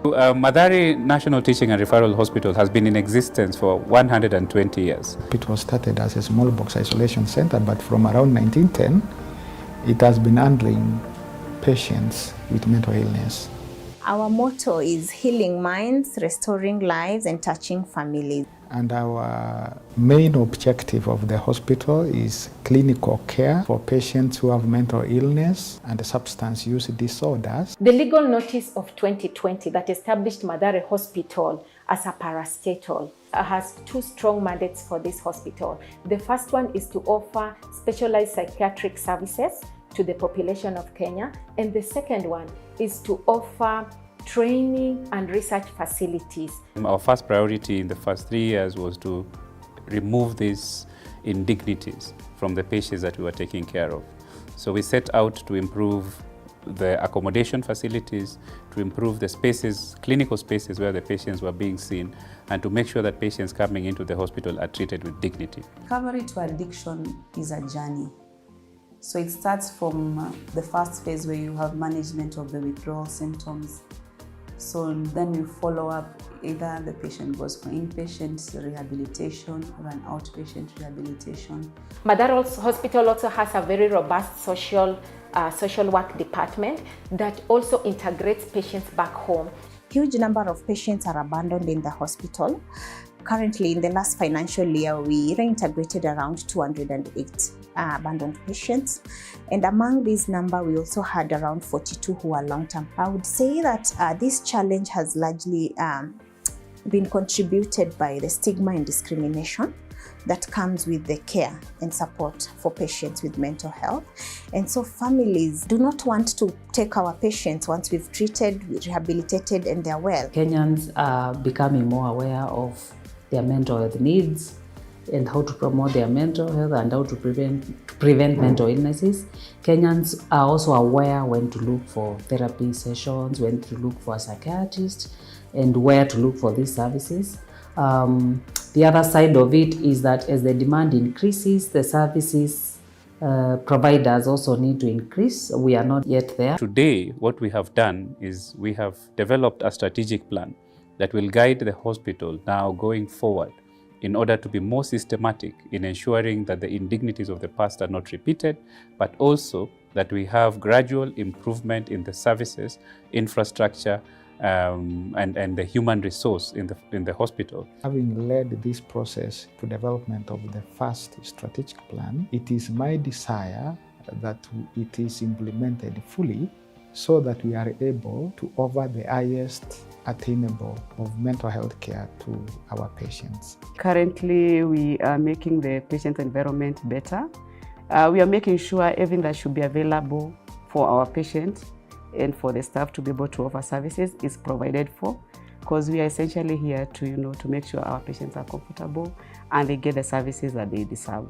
Mathare National Teaching and Referral Hospital has been in existence for 120 years. It was started as a small box isolation center, but from around 1910, it has been handling patients with mental illness. Our motto is healing minds, restoring lives, and touching families. And our main objective of the hospital is clinical care for patients who have mental illness and substance use disorders. The legal notice of 2020 that established Mathare Hospital as a parastatal has two strong mandates for this hospital. The first one is to offer specialized psychiatric services to the population of Kenya, and the second one is to offer training and research facilities. Our first priority in the first 3 years was to remove these indignities from the patients that we were taking care of. So we set out to improve the accommodation facilities, to improve the spaces, clinical spaces where the patients were being seen, and to make sure that patients coming into the hospital are treated with dignity. Recovery to addiction is a journey. So it starts from the first phase where you have management of the withdrawal symptoms. So then you follow up, either the patient goes for inpatient rehabilitation or an outpatient rehabilitation. Mathare Hospital also has a very robust social work department that also integrates patients back home. Huge number of patients are abandoned in the hospital. Currently, in the last financial year, we reintegrated around 208 abandoned patients. And among these number, we also had around 42 who are long-term. I would say that this challenge has largely been contributed by the stigma and discrimination that comes with the care and support for patients with mental health. And so families do not want to take our patients once we've treated, rehabilitated, and they're well. Kenyans are becoming more aware of their mental health needs and how to promote their mental health and how to prevent mental illnesses. Kenyans are also aware when to look for therapy sessions, when to look for a psychiatrist, and where to look for these services. The other side of it is that as the demand increases, the services providers also need to increase. We are not yet there. Today, what we have done is we have developed a strategic plan that will guide the hospital now going forward in order to be more systematic in ensuring that the indignities of the past are not repeated, but also that we have gradual improvement in the services, infrastructure, and the human resource in the hospital. Having led this process to development of the first strategic plan, it is my desire that it is implemented fully so that we are able to offer the highest attainable of mental health care to our patients. Currently, we are making the patient environment better. We are making sure everything that should be available for our patients and for the staff to be able to offer services is provided for, because we are essentially here to, to make sure our patients are comfortable and they get the services that they deserve.